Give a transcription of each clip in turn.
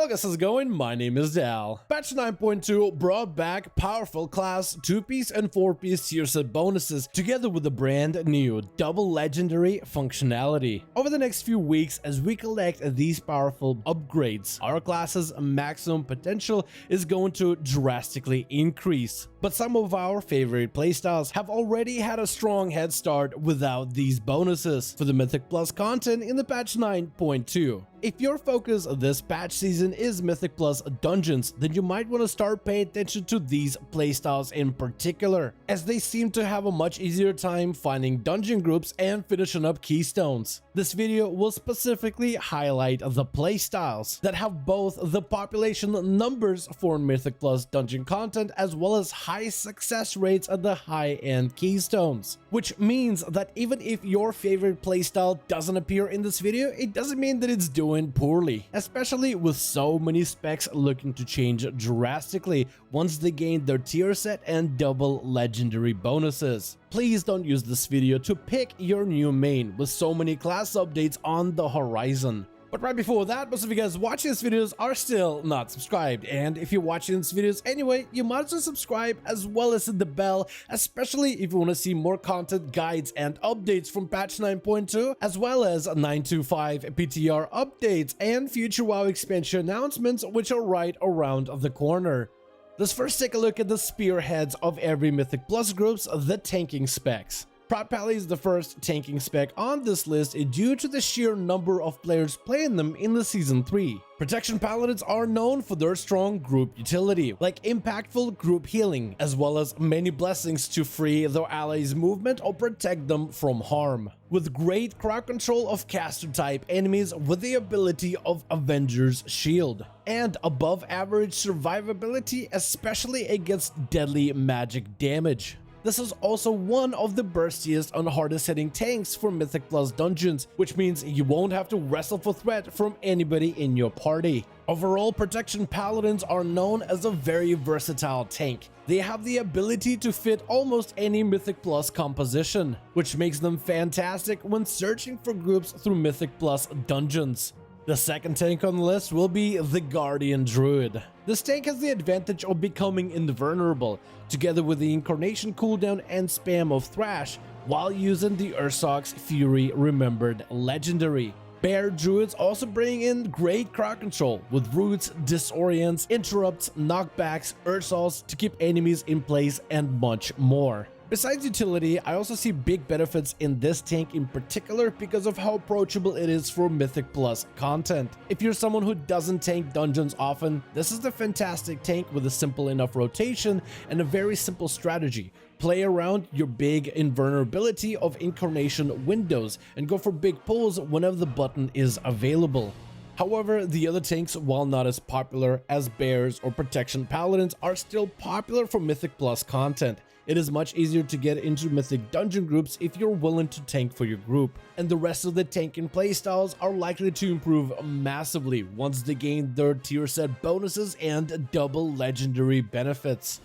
Hello guys, how's it going? My name is Dal. Patch 9.2 brought back powerful class 2-piece and 4-piece tier set bonuses together with a brand new double legendary functionality. Over the next few weeks, as we collect these powerful upgrades, our class's maximum potential is going to drastically increase. But some of our favorite playstyles have already had a strong head start without these bonuses for the Mythic Plus content in the patch 9.2. If your focus this patch season is Mythic Plus dungeons, then you might want to start paying attention to these playstyles in particular, as they seem to have a much easier time finding dungeon groups and finishing up keystones. This video will specifically highlight the playstyles that have both the population numbers for Mythic Plus dungeon content as well as high success rates at the high-end keystones. Which means that even if your favorite playstyle doesn't appear in this video, it doesn't mean that it's doing poorly, especially with so many specs looking to change drastically once they gain their tier set and double legendary bonuses. Please don't use this video to pick your new main with so many class updates on the horizon. But right before that, most of you guys watching these videos are still not subscribed, and if you're watching these videos anyway, you might as well subscribe as well as hit the bell, especially if you want to see more content, guides, and updates from patch 9.2, as well as 9.25 PTR updates and future WoW expansion announcements, which are right around the corner. Let's first take a look at the spearheads of every Mythic Plus groups, the tanking specs. Proud Pally is the first tanking spec on this list due to the sheer number of players playing them in the Season 3. Protection Paladins are known for their strong group utility, like impactful group healing, as well as many blessings to free their allies' movement or protect them from harm. With great crowd control of caster-type enemies with the ability of Avenger's Shield, and above average survivability, especially against deadly magic damage. This is also one of the burstiest and hardest hitting tanks for Mythic Plus dungeons, which means you won't have to wrestle for threat from anybody in your party. Overall, Protection Paladins are known as a very versatile tank. They have the ability to fit almost any Mythic Plus composition, which makes them fantastic when searching for groups through Mythic Plus dungeons. The second tank on the list will be the Guardian Druid. This tank has the advantage of becoming invulnerable, together with the Incarnation cooldown and spam of Thrash, while using the Ursoc's Fury Remembered legendary. Bear Druids also bring in great crowd control, with roots, disorients, interrupts, knockbacks, Ursols to keep enemies in place, and much more. Besides utility, I also see big benefits in this tank in particular because of how approachable it is for Mythic Plus content. If you're someone who doesn't tank dungeons often, this is the fantastic tank with a simple enough rotation and a very simple strategy. Play around your big invulnerability of Incarnation windows and go for big pulls whenever the button is available. However, the other tanks, while not as popular as Bears or Protection Paladins, are still popular for Mythic Plus content. It is much easier to get into Mythic dungeon groups if you're willing to tank for your group, and the rest of the tanking playstyles are likely to improve massively once they gain their tier set bonuses and double legendary benefits.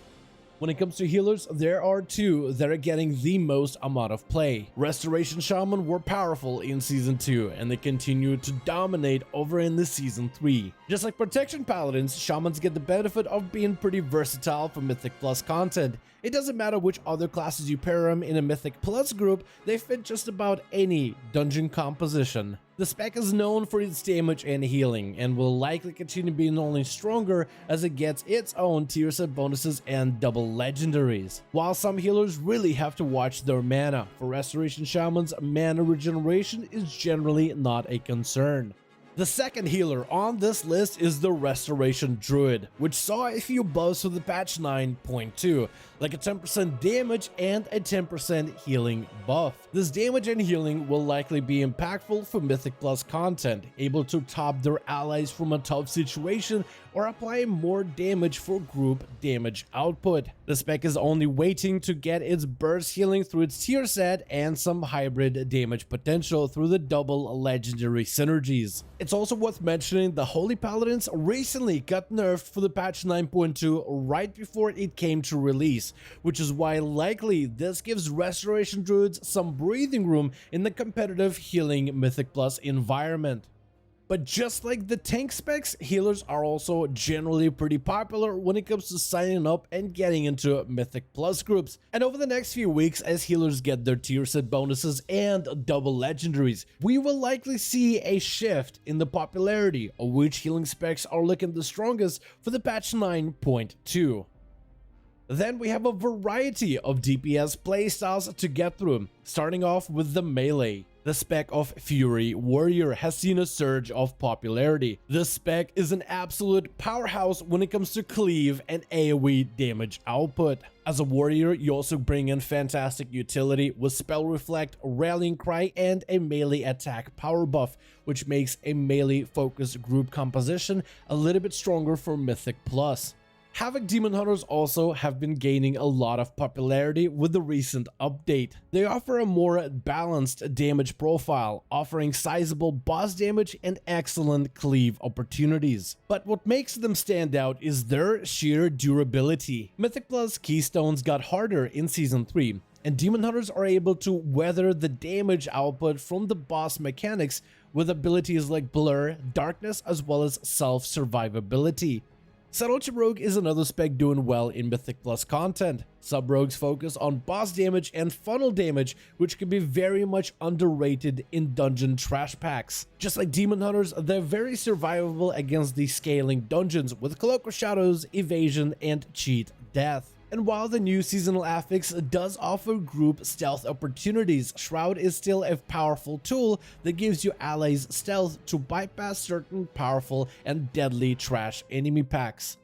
When it comes to healers, there are two that are getting the most amount of play. Restoration Shaman were powerful in Season 2, and they continue to dominate over in the Season 3. Just like Protection Paladins, Shamans get the benefit of being pretty versatile for Mythic Plus content. It doesn't matter which other classes you pair them in a Mythic Plus group, they fit just about any dungeon composition. The spec is known for its damage and healing, and will likely continue being only stronger as it gets its own tier set bonuses and double legendaries. While some healers really have to watch their mana, for Restoration Shamans, mana regeneration is generally not a concern. The second healer on this list is the Restoration Druid, which saw a few buffs with the patch 9.2, like a 10% damage and a 10% healing buff. This damage and healing will likely be impactful for Mythic Plus content, able to top their allies from a tough situation or apply more damage for group damage output. The spec is only waiting to get its burst healing through its tier set and some hybrid damage potential through the double legendary synergies. It's also worth mentioning the Holy Paladins recently got nerfed for the patch 9.2 right before it came to release, which is why likely this gives Restoration Druids some breathing room in the competitive healing Mythic Plus environment. But just like the tank specs, healers are also generally pretty popular when it comes to signing up and getting into Mythic Plus groups. And over the next few weeks, as healers get their tier set bonuses and double legendaries, we will likely see a shift in the popularity of which healing specs are looking the strongest for the patch 9.2. Then we have a variety of DPS playstyles to get through, starting off with the melee. The spec of Fury Warrior has seen a surge of popularity. This spec is an absolute powerhouse when it comes to cleave and AoE damage output. As a warrior, you also bring in fantastic utility with Spell Reflect, Rallying Cry, and a melee attack power buff, which makes a melee focused group composition a little bit stronger for Mythic Plus. Havoc Demon Hunters also have been gaining a lot of popularity with the recent update. They offer a more balanced damage profile, offering sizable boss damage and excellent cleave opportunities. But what makes them stand out is their sheer durability. Mythic Plus Keystones got harder in Season 3, and Demon Hunters are able to weather the damage output from the boss mechanics with abilities like Blur, Darkness, as well as self-survivability. Subtlety Rogue is another spec doing well in Mythic Plus content. Sub-rogues focus on boss damage and funnel damage, which can be very much underrated in dungeon trash packs. Just like Demon Hunters, they're very survivable against the scaling dungeons with Cloak of Shadows, Evasion, and Cheat Death. And while the new seasonal affix does offer group stealth opportunities, Shroud is still a powerful tool that gives you allies stealth to bypass certain powerful and deadly trash enemy packs.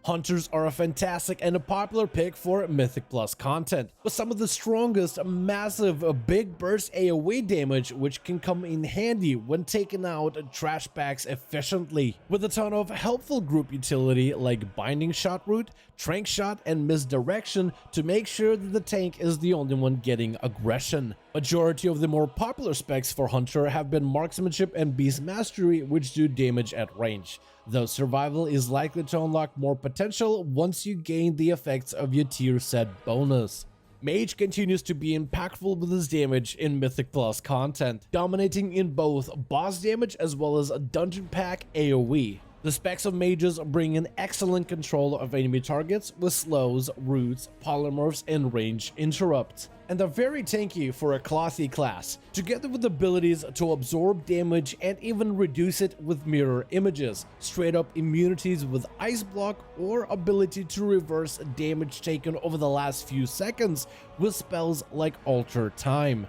Hunters are a fantastic and a popular pick for Mythic Plus content, with some of the strongest massive big burst AoE damage, which can come in handy when taking out trash packs efficiently, with a ton of helpful group utility like Binding Shot Root, Trank Shot, and Misdirection to make sure that the tank is the only one getting aggression. Majority of the more popular specs for Hunter have been Marksmanship and Beast Mastery, which do damage at range, though Survival is likely to unlock more potential once you gain the effects of your tier set bonus. Mage continues to be impactful with his damage in Mythic Plus content, dominating in both boss damage as well as dungeon pack AoE. The specs of mages bring in excellent control of enemy targets with slows, roots, polymorphs, and range interrupts, and are very tanky for a clothy class, together with abilities to absorb damage and even reduce it with mirror images, straight up immunities with ice block, or ability to reverse damage taken over the last few seconds with spells like Alter Time.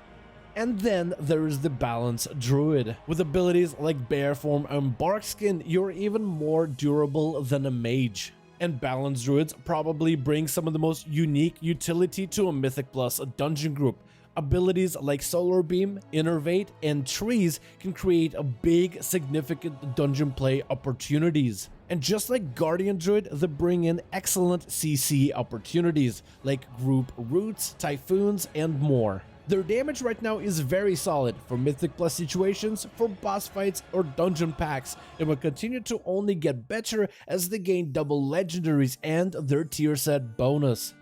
And then there is the Balance Druid. With abilities like Bear Form and Bark Skin, you're even more durable than a mage. And Balance Druids probably bring some of the most unique utility to a Mythic Plus dungeon group. Abilities like Solar Beam, Innervate, and Trees can create a big, significant dungeon play opportunities. And just like Guardian Druid, they bring in excellent CC opportunities like Group Roots, Typhoons, and more. Their damage right now is very solid for Mythic Plus situations, for boss fights, or dungeon packs, and will continue to only get better as they gain double legendaries and their tier set bonus.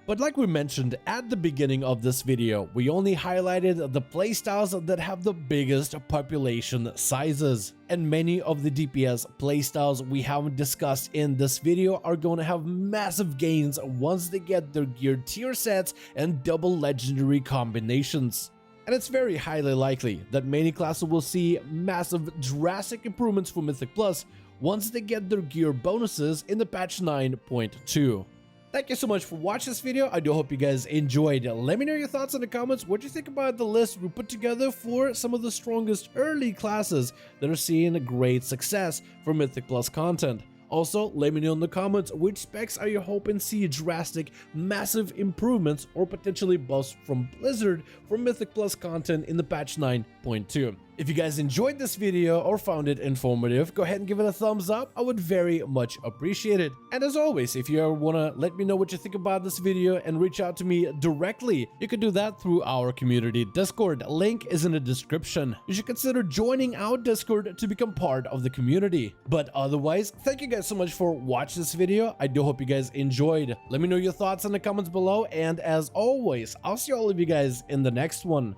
But like we mentioned at the beginning of this video, we only highlighted the playstyles that have the biggest population sizes. And many of the DPS playstyles we haven't discussed in this video are going to have massive gains once they get their gear tier sets and double legendary combinations. And it's very highly likely that many classes will see massive drastic improvements for Mythic Plus once they get their gear bonuses in the patch 9.2. Thank you so much for watching this video. I do hope you guys enjoyed. Let me know your thoughts in the comments. What do you think about the list we put together for some of the strongest early classes that are seeing great success for Mythic Plus content? Also, let me know in the comments which specs are you hoping to see drastic, massive improvements or potentially buffs from Blizzard for Mythic Plus content in the patch 9.2. If you guys enjoyed this video or found it informative, go ahead and give it a thumbs up. I would very much appreciate it. And as always, if you ever want to let me know what you think about this video and reach out to me directly, you can do that through our community Discord. Link is in the description. You should consider joining our Discord to become part of the community. But otherwise, thank you guys so much for watching this video. I do hope you guys enjoyed. Let me know your thoughts in the comments below. And as always, I'll see all of you guys in the next one.